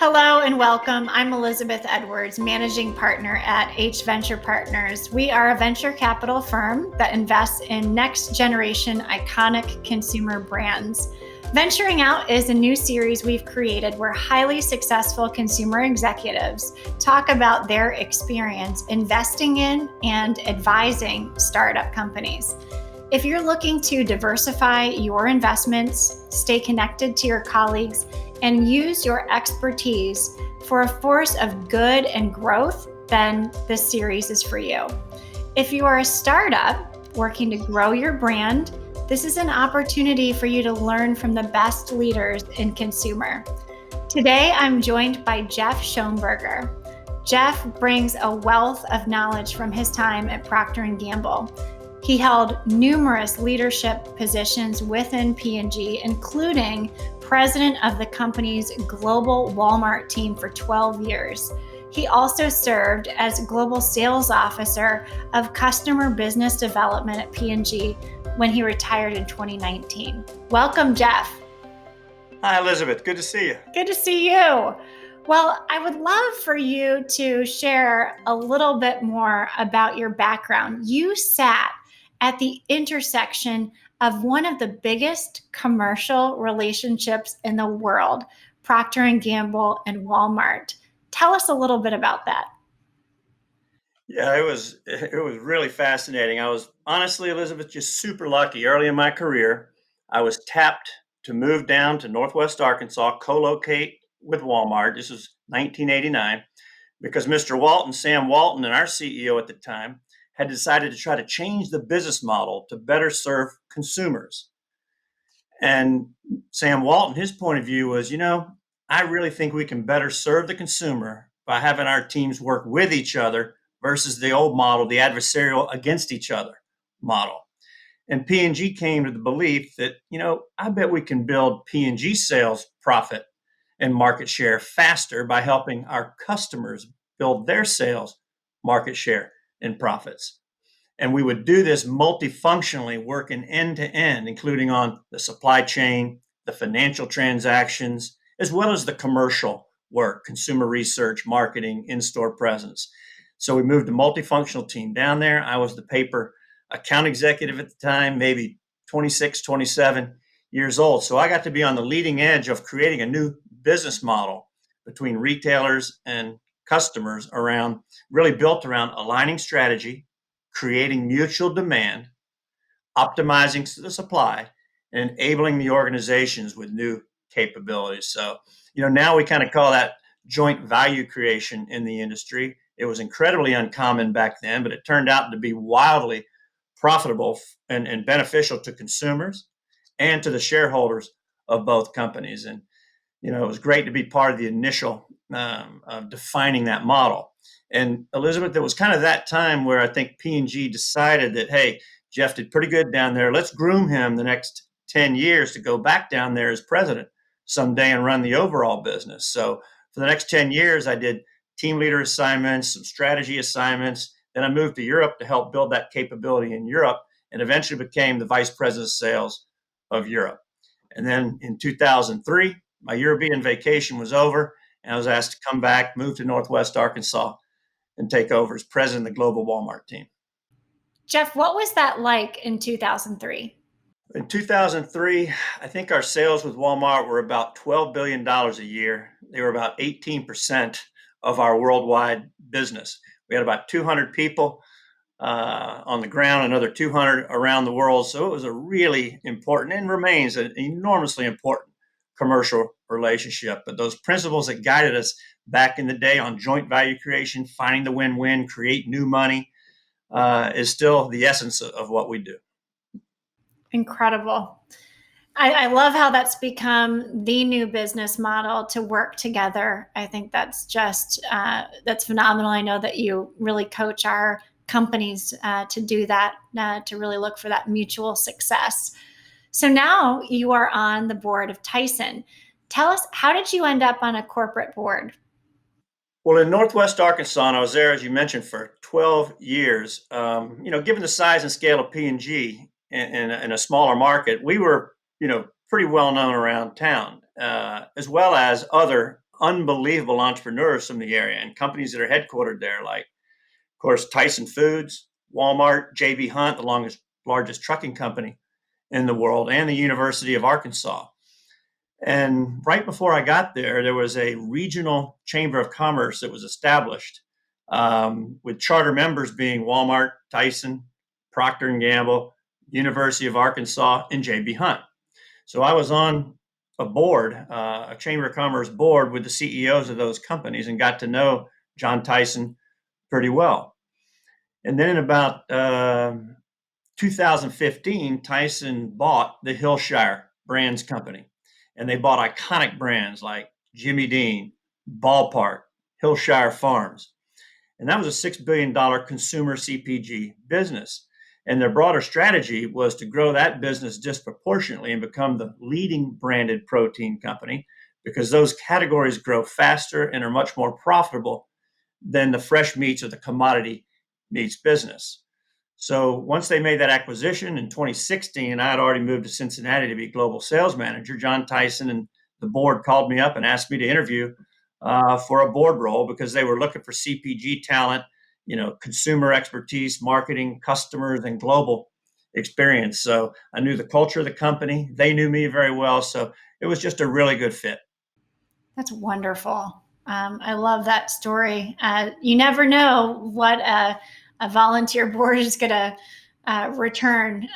Hello and welcome. I'm Elizabeth Edwards, managing partner at H Venture Partners. We are a venture capital firm that invests in next generation iconic consumer brands. Venturing Out is a new series we've created where highly successful consumer executives talk about their experience investing in and advising startup companies. If you're looking to diversify your investments, stay connected to your colleagues, and use your expertise for a force of good and growth, then this series is for you. If you are a startup working to grow your brand, this is an opportunity for you to learn from the best leaders in consumer. Today, I'm joined by Jeff Schomburger. Jeff brings a wealth of knowledge from his time at Procter and Gamble. He held numerous leadership positions within P&G, including president of the company's global Walmart team for 12 years. He also served as global sales officer of customer business development at P&G when he retired in 2019. Welcome, Jeff. Hi, Elizabeth. Good to see you. Good to see you. Well, I would love for you to share a little bit more about your background. You sat at the intersection of one of the biggest commercial relationships in the world, Procter and Gamble and Walmart. Tell us a little bit about that. Yeah, it was really fascinating. I was honestly, Elizabeth, just super lucky. Early in my career, I was tapped to move down to Northwest Arkansas, co-locate with Walmart. This was 1989, because Mr. Walton, Sam Walton, and our CEO at the time, had decided to try to change the business model to better serve consumers. And Sam Walton, his point of view was, I really think we can better serve the consumer by having our teams work with each other versus the old model, the adversarial against each other model. And P&G came to the belief that, I bet we can build P&G sales profit and market share faster by helping our customers build their sales market share and profits. And we would do this multifunctionally, working end to end, including on the supply chain, the financial transactions, as well as the commercial work, consumer research, marketing, in-store presence. So we moved a multifunctional team down there. I was the paper account executive at the time, maybe 26, 27 years old. So I got to be on the leading edge of creating a new business model between retailers and customers really built around aligning strategy, creating mutual demand, optimizing the supply, and enabling the organizations with new capabilities. So, now we kind of call that joint value creation in the industry. It was incredibly uncommon back then, but it turned out to be wildly profitable and beneficial to consumers and to the shareholders of both companies. And, it was great to be part of the initial of defining that model. And Elizabeth, there was kind of that time where I think P&G decided that, hey, Jeff did pretty good down there. Let's groom him the next 10 years to go back down there as president someday and run the overall business. So for the next 10 years, I did team leader assignments, some strategy assignments. Then I moved to Europe to help build that capability in Europe and eventually became the vice president of sales of Europe. And then in 2003, my European vacation was over and I was asked to come back, move to Northwest Arkansas, and take over as president of the global Walmart team. Jeff, what was that like in 2003? In 2003, I think our sales with Walmart were about $12 billion a year. They were about 18% of our worldwide business. We had about 200 people on the ground, another 200 around the world. So it was a really important and remains an enormously important commercial relationship. But those principles that guided us back in the day on joint value creation, finding the win-win, create new money, is still the essence of what we do. Incredible. I love how that's become the new business model to work together. I think that's just, that's phenomenal. I know that you really coach our companies to do that, to really look for that mutual success. So now you are on the board of Tyson. Tell us, how did you end up on a corporate board? Well, in Northwest Arkansas, and I was there, as you mentioned, for 12 years. Given the size and scale of P&G in a smaller market, we were, pretty well known around town, as well as other unbelievable entrepreneurs from the area and companies that are headquartered there, like, of course, Tyson Foods, Walmart, J.B. Hunt, the largest trucking company in the world, and the University of Arkansas. And right before I got there, there was a regional chamber of commerce that was established, with charter members being Walmart, Tyson, Procter and Gamble, University of Arkansas, and J.B. Hunt. So I was on a board, a chamber of commerce board with the CEOs of those companies, and got to know John Tyson pretty well. And then in about 2015, Tyson bought the Hillshire Brands Company, and they bought iconic brands like Jimmy Dean, Ballpark, Hillshire Farms. And that was a $6 billion consumer CPG business. And their broader strategy was to grow that business disproportionately and become the leading branded protein company, because those categories grow faster and are much more profitable than the fresh meats or the commodity meats business. So once they made that acquisition in 2016, and I had already moved to Cincinnati to be global sales manager, John Tyson and the board called me up and asked me to interview for a board role, because they were looking for CPG talent, consumer expertise, marketing, customers, and global experience. So I knew the culture of the company. They knew me very well. So it was just a really good fit. That's wonderful. I love that story. You never know what a volunteer board is going to return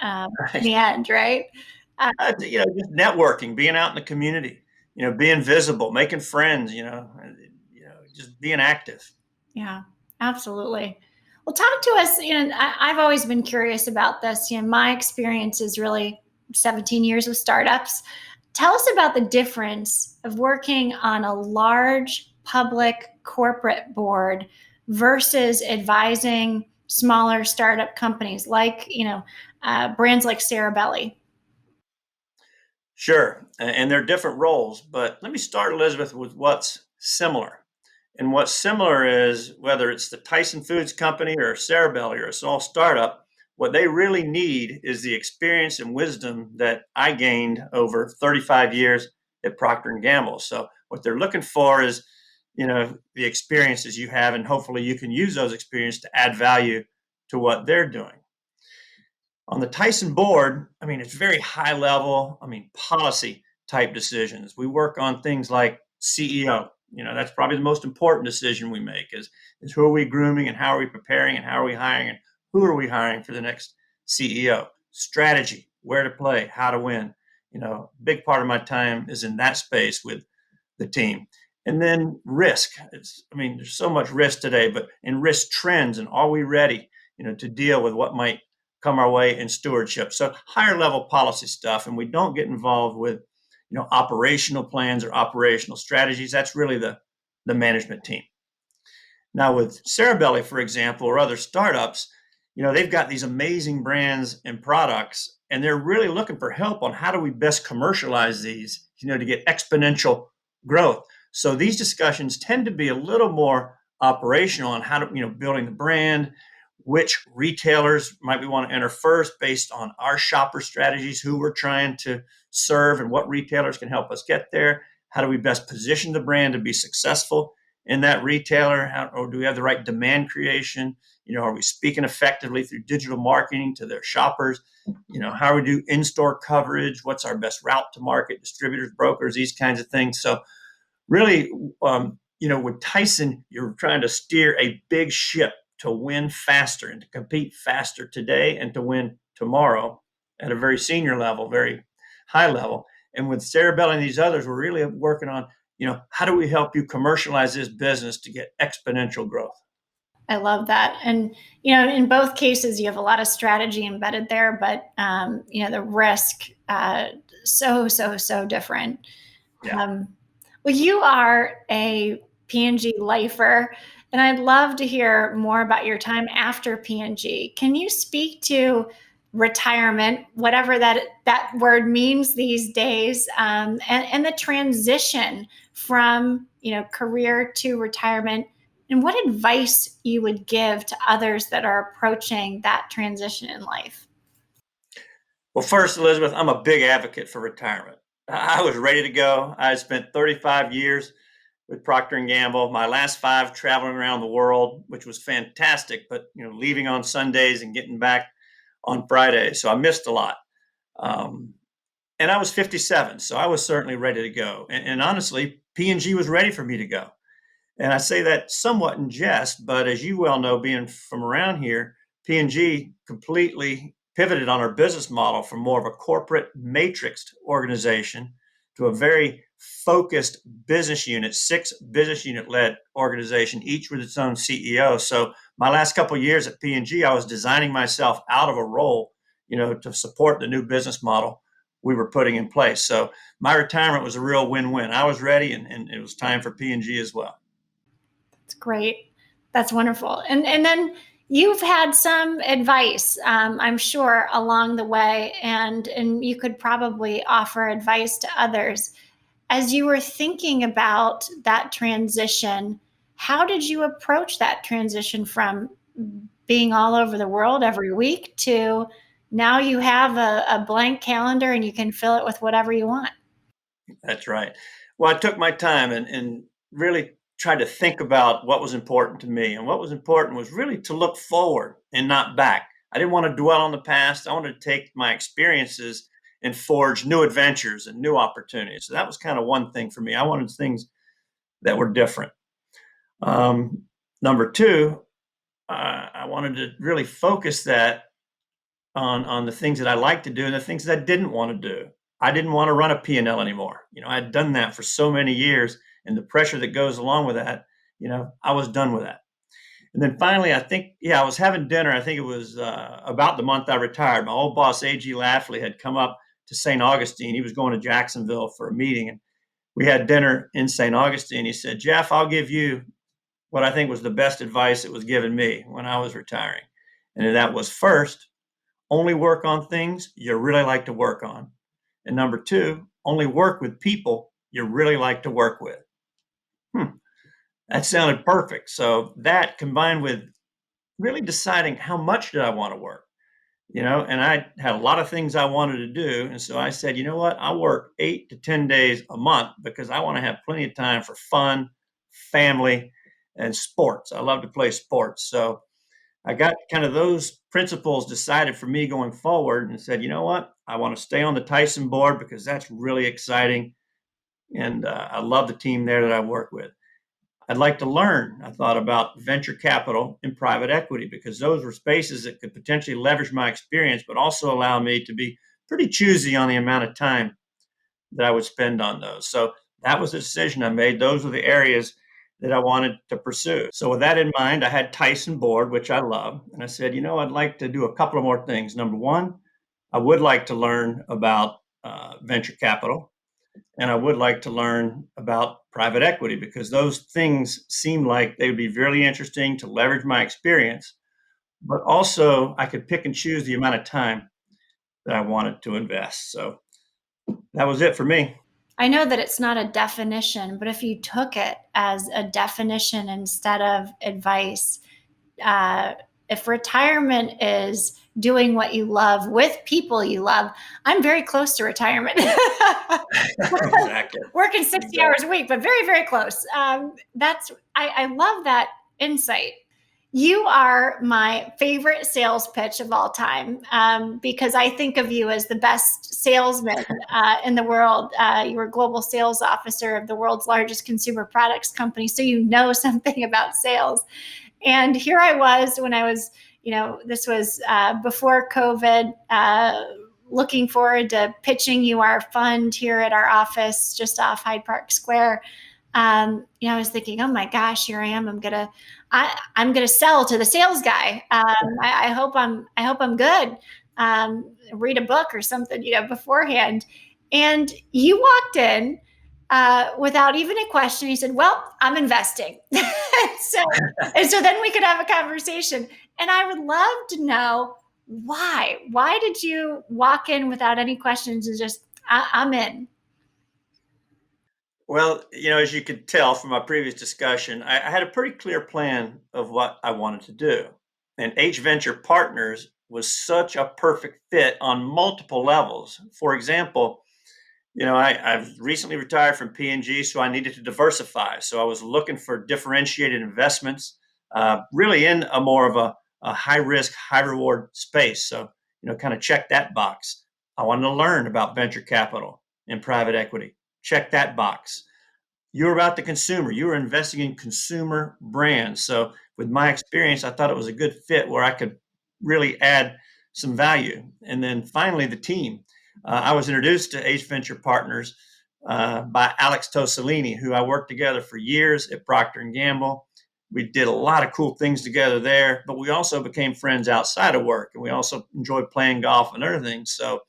in the end, right? Just networking, being out in the community, being visible, making friends, just being active. Yeah, absolutely. Well, talk to us. I've always been curious about this. My experience is really 17 years with startups. Tell us about the difference of working on a large public corporate board versus advising smaller startup companies like, brands like Ceribelli. Sure. And they're different roles, but let me start, Elizabeth, with what's similar. And what's similar is, whether it's the Tyson Foods Company or Ceribelli or a small startup, what they really need is the experience and wisdom that I gained over 35 years at Procter and Gamble. So what they're looking for is, the experiences you have, and hopefully you can use those experiences to add value to what they're doing. On the Tyson board, it's very high level, policy type decisions. We work on things like CEO. That's probably the most important decision we make is who are we grooming, and how are we preparing, and how are we hiring, and who are we hiring for the next CEO. Strategy, where to play, how to win. Big part of my time is in that space with the team. And then risk. There's so much risk today, but in risk trends, and are we ready, to deal with what might come our way in stewardship. So higher level policy stuff, and we don't get involved with, operational plans or operational strategies. That's really the management team. Now with Ceribelli, for example, or other startups, they've got these amazing brands and products, and they're really looking for help on how do we best commercialize these, to get exponential growth. So these discussions tend to be a little more operational on how to, building the brand, which retailers might we want to enter first based on our shopper strategies, who we're trying to serve, and what retailers can help us get there. How do we best position the brand to be successful in that retailer? Or do we have the right demand creation? Are we speaking effectively through digital marketing to their shoppers? How do we do in-store coverage? What's our best route to market? Distributors, brokers, these kinds of things. So really, with Tyson, you're trying to steer a big ship to win faster and to compete faster today and to win tomorrow at a very senior level, very high level. And with Ceribelli and these others, we're really working on, how do we help you commercialize this business to get exponential growth? I love that. And, in both cases, you have a lot of strategy embedded there, but, the risk, so different. Yeah. Well, you are a P&G lifer, and I'd love to hear more about your time after P&G. Can you speak to retirement, whatever that word means these days, and the transition from career to retirement, and what advice you would give to others that are approaching that transition in life? Well, first, Elizabeth, I'm a big advocate for retirement. I was ready to go. I spent 35 years with Procter and Gamble. My last 5 traveling around the world, which was fantastic, but leaving on Sundays and getting back on Fridays. So I missed a lot. Um, and I was 57, so I was certainly ready to go. And honestly, P&G was ready for me to go. And I say that somewhat in jest, but as you well know, being from around here, P&G completely pivoted on our business model from more of a corporate matrixed organization to a very focused business unit, 6 business unit led organization, each with its own CEO. So my last couple of years at P&G, I was designing myself out of a role, to support the new business model we were putting in place. So my retirement was a real win-win. I was ready, and it was time for P&G as well. It's great. That's wonderful. And then you've had some advice, I'm sure, along the way, and you could probably offer advice to others. As you were thinking about that transition, how did you approach that transition from being all over the world every week to now you have a blank calendar and you can fill it with whatever you want? That's right. Well, I took my time and really tried to think about what was important to me. And what was important was really to look forward and not back. I didn't want to dwell on the past. I wanted to take my experiences and forge new adventures and new opportunities. So that was kind of one thing for me. I wanted things that were different. Um, Number two, I wanted to really focus that on the things that I like to do and the things that I didn't want to do. I didn't want to run a P&L anymore. I had done that for so many years, and the pressure that goes along with that, I was done with that. And then finally, I think, I was having dinner. I think it was about the month I retired. My old boss, A.G. Lafley, had come up to St. Augustine. He was going to Jacksonville for a meeting, and we had dinner in St. Augustine. He said, "Jeff, I'll give you what I think was the best advice that was given me when I was retiring." And that was, first, only work on things you really like to work on. And number two, only work with people you really like to work with. That sounded perfect. So that combined with really deciding how much did I want to work, and I had a lot of things I wanted to do. And so I said, you know what? I'll work 8 to 10 days a month because I want to have plenty of time for fun, family, and sports. I love to play sports. So I got kind of those principles decided for me going forward and said, you know what? I want to stay on the Tyson board because that's really exciting. And I love the team there that I work with. I'd like to learn, I thought, about venture capital and private equity because those were spaces that could potentially leverage my experience, but also allow me to be pretty choosy on the amount of time that I would spend on those. So that was the decision I made. Those were the areas that I wanted to pursue. So with that in mind, I had Tyson board, which I love. And I said, I'd like to do a couple of more things. Number one, I would like to learn about venture capital, and I would like to learn about private equity because those things seem like they would be really interesting to leverage my experience, but also I could pick and choose the amount of time that I wanted to invest. So that was it for me. I know that it's not a definition, but if you took it as a definition instead of advice, uh, if retirement is doing what you love with people you love, I'm very close to retirement. Exactly. Working 60 hours a week, but very, very close. I love that insight. You are my favorite sales pitch of all time because I think of you as the best salesman in the world. You were global sales officer of the world's largest consumer products company, so you know something about sales. And here I was when I was, this was before COVID, looking forward to pitching you our fund here at our office just off Hyde Park Square. I was thinking, oh my gosh, here I am. I'm gonna sell to the sales guy. I hope I'm good. Read a book or something, beforehand. And you walked in without even a question. He said, "Well, I'm investing." so, and so then we could have a conversation. And I would love to know why. Why did you walk in without any questions and just, I'm in? Well, as you could tell from our previous discussion, I had a pretty clear plan of what I wanted to do. And H Venture Partners was such a perfect fit on multiple levels. For example, I've recently retired from P&G, so I needed to diversify. So I was looking for differentiated investments, really in a more of a high risk, high reward space. So, kind of check that box. I wanted to learn about venture capital and private equity. Check that box. You're about the consumer. You were investing in consumer brands. So, with my experience, I thought it was a good fit where I could really add some value. And then finally, the team. I was introduced to H Venture Partners by Alex Tosolini, who I worked together for years at Procter and Gamble. We did a lot of cool things together there, but we also became friends outside of work, and we also enjoyed playing golf and other things. So,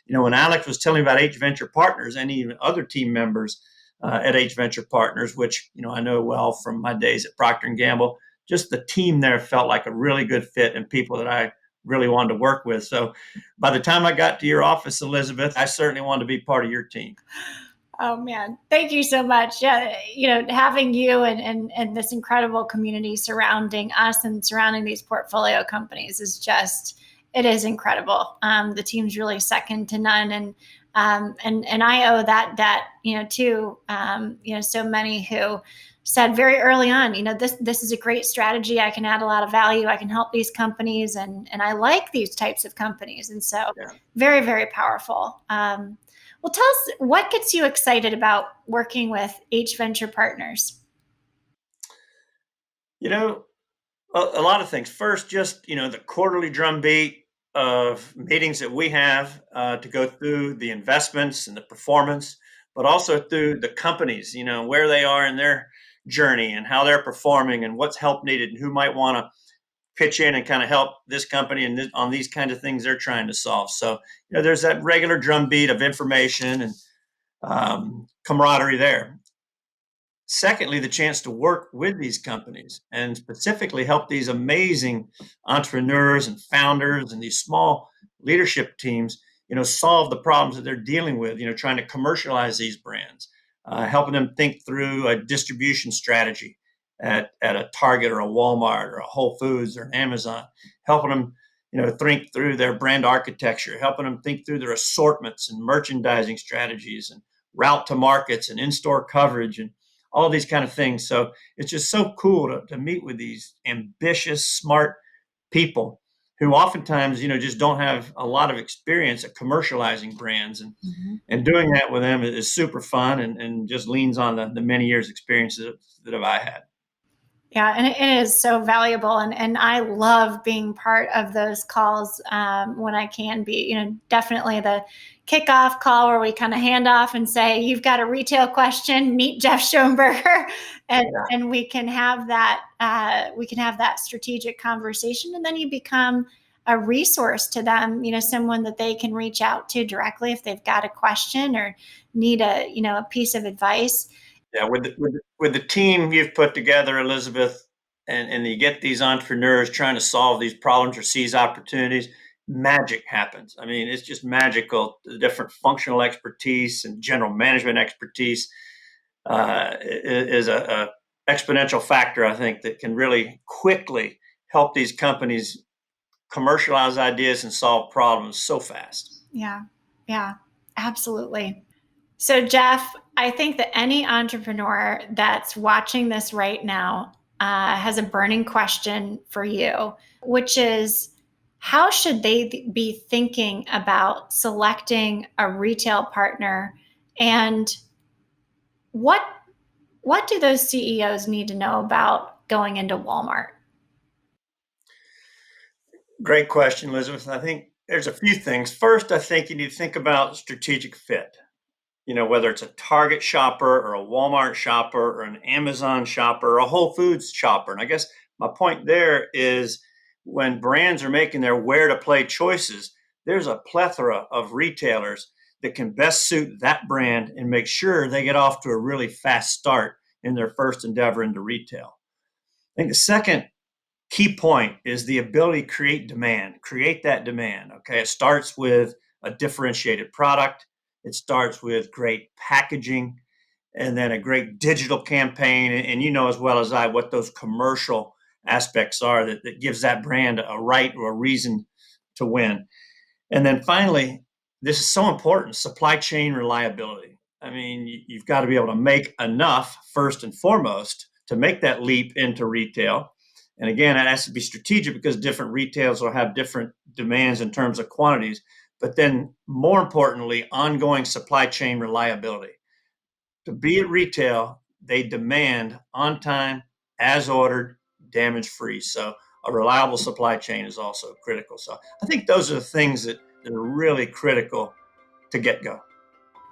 when Alex was telling me about H Venture Partners and even other team members at H Venture Partners, which I know well from my days at Procter and Gamble, just the team there felt like a really good fit and people that I really wanted to work with. So by the time I got to your office, Elizabeth, I certainly wanted to be part of your team. Oh man, thank you so much. Yeah, having you and this incredible community surrounding us and surrounding these portfolio companies is just, it is incredible. The team's really second to none, and I owe that debt, to so many who said very early on, this is a great strategy. I can add a lot of value. I can help these companies, and I like these types of companies, and so Yeah. very, very powerful. Well, tell us what gets you excited about working with H Venture Partners. A lot of things. First, just the quarterly drumbeat of meetings that we have to go through the investments and the performance, but also through the companies. Where they are in their journey and how they're performing and what's help needed and who might want to pitch in and kind of help this company and on these kinds of things they're trying to solve. So there's that regular drumbeat of information and camaraderie there. Secondly, the chance to work with these companies and specifically help these amazing entrepreneurs and founders and these small leadership teams, solve the problems that they're dealing with, trying to commercialize these brands, helping them think through a distribution strategy at a Target or a Walmart or a Whole Foods or an Amazon, helping them, think through their brand architecture, helping them think through their assortments and merchandising strategies and route to markets and in-store coverage and all these kind of things. So it's just so cool to meet with these ambitious, smart people who oftentimes, just don't have a lot of experience at commercializing brands. And doing that with them is super fun and just leans on the many years experience that I had. Yeah, and it is so valuable, and I love being part of those calls when I can be. Definitely the kickoff call where we kind of hand off and say, "You've got a retail question, meet Jeff Schomburger," and we can have that strategic conversation, and then you become a resource to them. Someone that they can reach out to directly if they've got a question or need a piece of advice. Yeah, with the team you've put together, Elizabeth, and you get these entrepreneurs trying to solve these problems or seize opportunities, magic happens. I mean, it's just magical. The different functional expertise and general management expertise is a exponential factor, I think, that can really quickly help these companies commercialize ideas and solve problems so fast. Yeah, absolutely. So, Jeff, I think that any entrepreneur that's watching this right now has a burning question for you, which is how should they be thinking about selecting a retail partner, and what what do those CEOs need to know about going into Walmart? Great question, Elizabeth. I think there's a few things. First, I think you need to think about strategic fit. Whether it's a Target shopper or a Walmart shopper or an Amazon shopper or a Whole Foods shopper. And I guess my point there is when brands are making their where to play choices, there's a plethora of retailers that can best suit that brand and make sure they get off to a really fast start in their first endeavor into retail. I think the second key point is the ability to create that demand. Okay. It starts with a differentiated product. It starts with great packaging and then a great digital campaign. And you know as well as I what those commercial aspects are that gives that brand a right or a reason to win. And then finally, this is so important, supply chain reliability. I mean, you've got to be able to make enough first and foremost to make that leap into retail. And again, it has to be strategic because different retailers will have different demands in terms of quantities. But then more importantly, ongoing supply chain reliability. To be at retail, they demand on time, as ordered, damage free. So a reliable supply chain is also critical. So I think those are the things that are really critical to get go.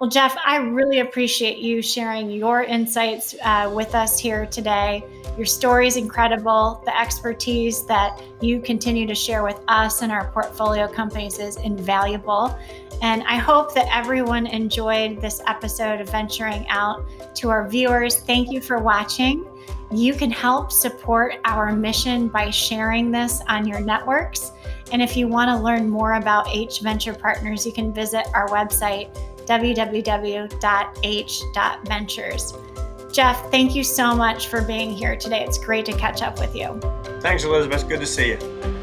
Well, Jeff, I really appreciate you sharing your insights with us here today. Your story is incredible. The expertise that you continue to share with us and our portfolio companies is invaluable. And I hope that everyone enjoyed this episode of Venturing Out. To our viewers, thank you for watching. You can help support our mission by sharing this on your networks. And if you want to learn more about H Venture Partners, you can visit our website, www.h.ventures. Jeff, thank you so much for being here today. It's great to catch up with you. Thanks, Elizabeth. Good to see you.